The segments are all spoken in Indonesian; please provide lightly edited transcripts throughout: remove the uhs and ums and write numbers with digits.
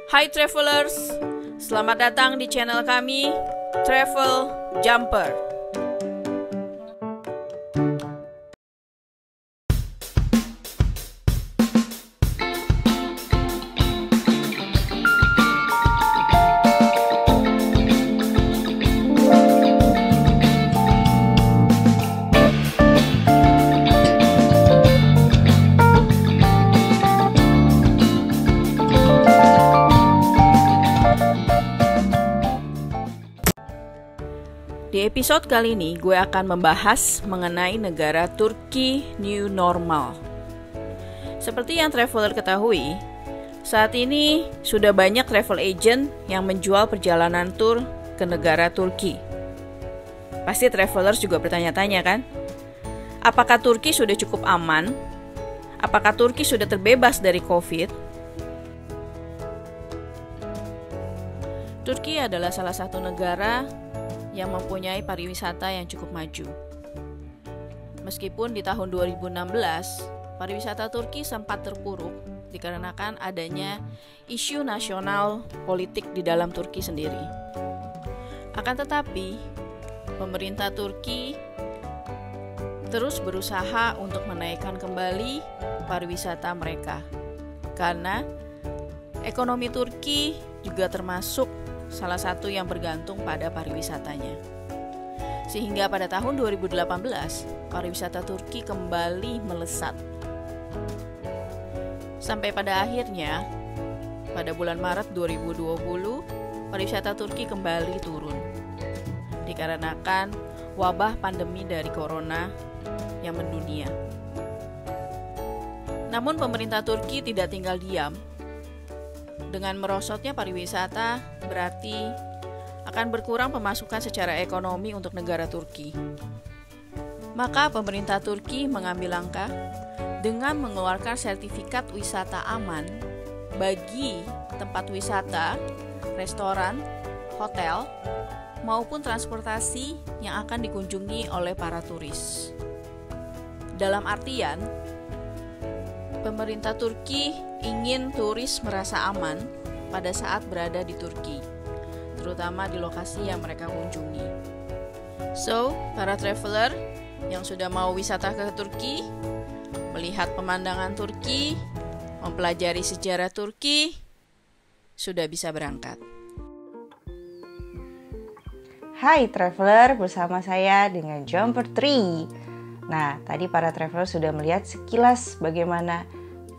Hai travelers, selamat datang di channel kami, Travel Jumper. Di episode kali ini gue akan membahas mengenai negara Turki New Normal. Seperti yang traveler ketahui, saat ini sudah banyak travel agent yang menjual perjalanan tur ke negara Turki. Pasti travelers juga bertanya-tanya kan? Apakah Turki sudah cukup aman? Apakah Turki sudah terbebas dari COVID? Turki adalah salah satu negara yang mempunyai pariwisata yang cukup maju. Meskipun di tahun 2016, pariwisata Turki sempat terpuruk dikarenakan adanya isu nasional politik di dalam Turki sendiri. Akan tetapi, pemerintah Turki terus berusaha untuk menaikkan kembali pariwisata mereka. Karena ekonomi Turki juga termasuk salah satu yang bergantung pada pariwisatanya. Sehingga pada tahun 2018, pariwisata Turki kembali melesat. Sampai pada akhirnya, pada bulan Maret 2020, pariwisata Turki kembali turun. Dikarenakan wabah pandemi dari corona yang mendunia. Namun pemerintah Turki tidak tinggal diam. Dengan merosotnya pariwisata, berarti akan berkurang pemasukan secara ekonomi untuk negara Turki. Maka pemerintah Turki mengambil langkah dengan mengeluarkan sertifikat wisata aman bagi tempat wisata, restoran, hotel, maupun transportasi yang akan dikunjungi oleh para turis. Dalam artian, pemerintah Turki ingin turis merasa aman pada saat berada di Turki, terutama di lokasi yang mereka kunjungi. So, para traveler yang sudah mau wisata ke Turki, melihat pemandangan Turki, mempelajari sejarah Turki, sudah bisa berangkat. Hai traveler, bersama saya dengan Jumper 3. Nah, tadi para traveler sudah melihat sekilas bagaimana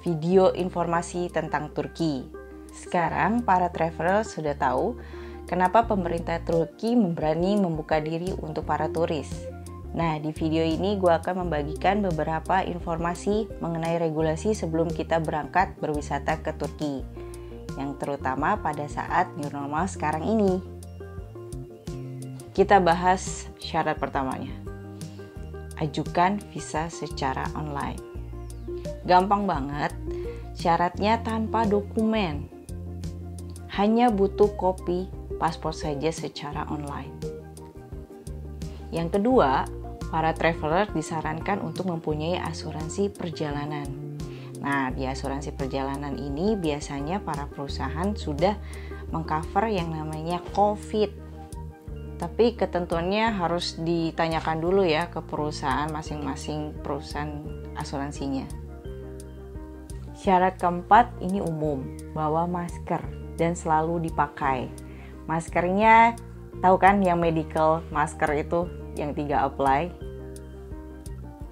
video informasi tentang Turki. Sekarang para traveler sudah tahu kenapa pemerintah Turki berani membuka diri untuk para turis. Nah, di video ini gue akan membagikan beberapa informasi mengenai regulasi sebelum kita berangkat berwisata ke Turki, yang terutama pada saat new normal sekarang ini. Kita bahas syarat pertamanya. Ajukan visa secara online. Gampang banget, syaratnya tanpa dokumen. Hanya butuh kopi paspor saja secara online. Yang kedua, para traveler disarankan untuk mempunyai asuransi perjalanan. Nah, di asuransi perjalanan ini biasanya para perusahaan sudah mengcover yang namanya COVID. Tapi ketentuannya harus ditanyakan dulu ya ke perusahaan, masing-masing perusahaan asuransinya. Syarat keempat ini umum, bawa masker dan selalu dipakai. Maskernya tahu kan yang medical masker itu yang 3 apply.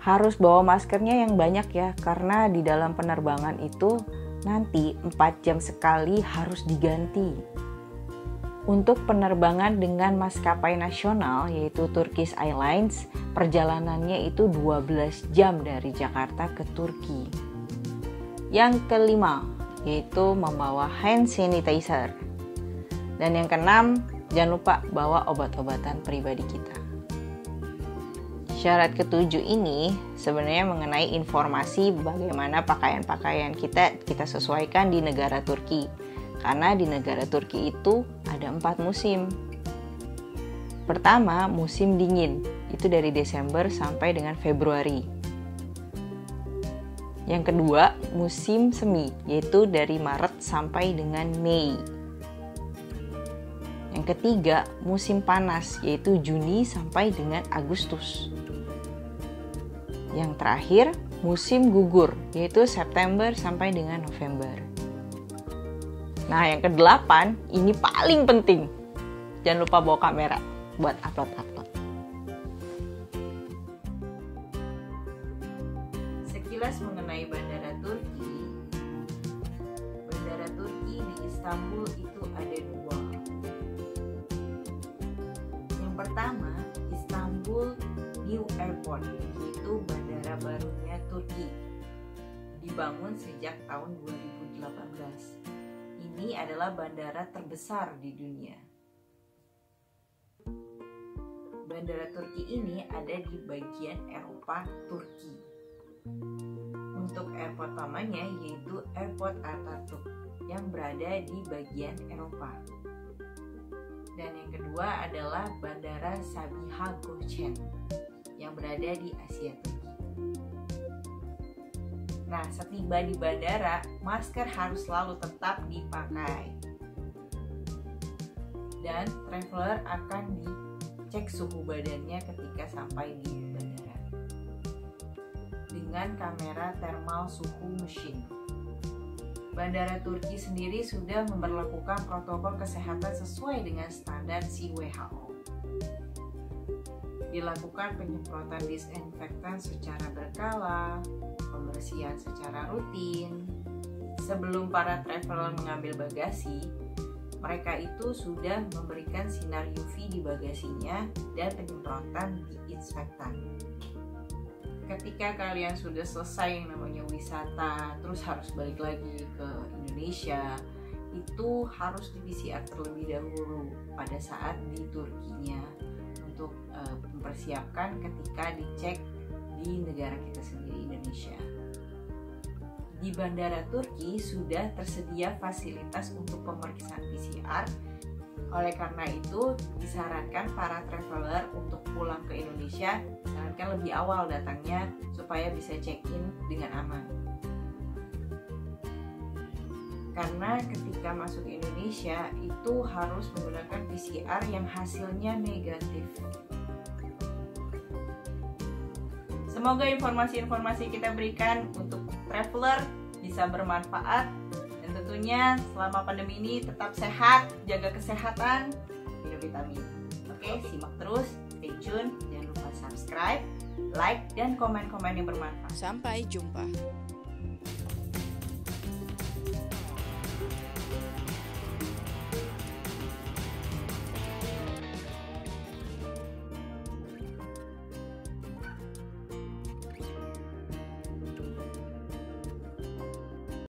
Harus bawa maskernya yang banyak ya, karena di dalam penerbangan itu nanti 4 jam sekali harus diganti. Untuk penerbangan dengan maskapai nasional yaitu Turkish Airlines, perjalanannya itu 12 jam dari Jakarta ke Turki. Yang kelima yaitu membawa hand sanitizer. Dan yang keenam, jangan lupa bawa obat-obatan pribadi kita. Syarat ketujuh ini sebenarnya mengenai informasi bagaimana pakaian-pakaian kita sesuaikan di negara Turki. Karena di negara Turki itu ada 4 musim. Pertama, musim dingin, itu dari Desember sampai dengan Februari. Yang kedua, musim semi, yaitu dari Maret sampai dengan Mei. Yang ketiga, musim panas, yaitu Juni sampai dengan Agustus. Yang terakhir, musim gugur, yaitu September sampai dengan November. Nah, yang kedelapan, ini paling penting. Jangan lupa bawa kamera buat upload. Sekilas mengenai Bandara Turki. Bandara Turki di Istanbul itu ada dua. Yang pertama, Istanbul New Airport, yaitu bandara barunya Turki. Dibangun sejak tahun 2018. Ini adalah bandara terbesar di dunia. Bandara Turki ini ada di bagian Eropa Turki. Untuk airport pertamanya yaitu Airport Ataturk yang berada di bagian Eropa. Dan yang kedua adalah Bandara Sabiha Gökçen yang berada di Asia Turki. Nah, setiba di bandara, masker harus selalu tetap dipakai. Dan traveler akan dicek suhu badannya ketika sampai di bandara dengan kamera thermal suhu mesin. Bandara Turki sendiri sudah memberlakukan protokol kesehatan sesuai dengan standar WHO. Dilakukan penyemprotan disinfektan secara berkala, pembersihan secara rutin. Sebelum para traveler mengambil bagasi, mereka itu sudah memberikan sinar UV di bagasinya dan penyemprotan disinfektan. Ketika kalian sudah selesai yang namanya wisata, terus harus balik lagi ke Indonesia, itu harus di PCR terlebih dahulu pada saat di Turkinya untuk mempersiapkan ketika dicek di negara kita sendiri, Indonesia. Di Bandara Turki sudah tersedia fasilitas untuk pemeriksaan PCR. Oleh karena itu, disarankan para traveler untuk pulang ke Indonesia, disarankan lebih awal datangnya supaya bisa check-in dengan aman. Karena ketika masuk ke Indonesia, itu harus menggunakan PCR yang hasilnya negatif. Semoga informasi-informasi kita berikan untuk traveler bisa bermanfaat. Dan tentunya selama pandemi ini tetap sehat, jaga kesehatan, minum vitamin. Oke, simak terus, stay tune, jangan lupa subscribe, like, dan komen-komen yang bermanfaat. Sampai jumpa.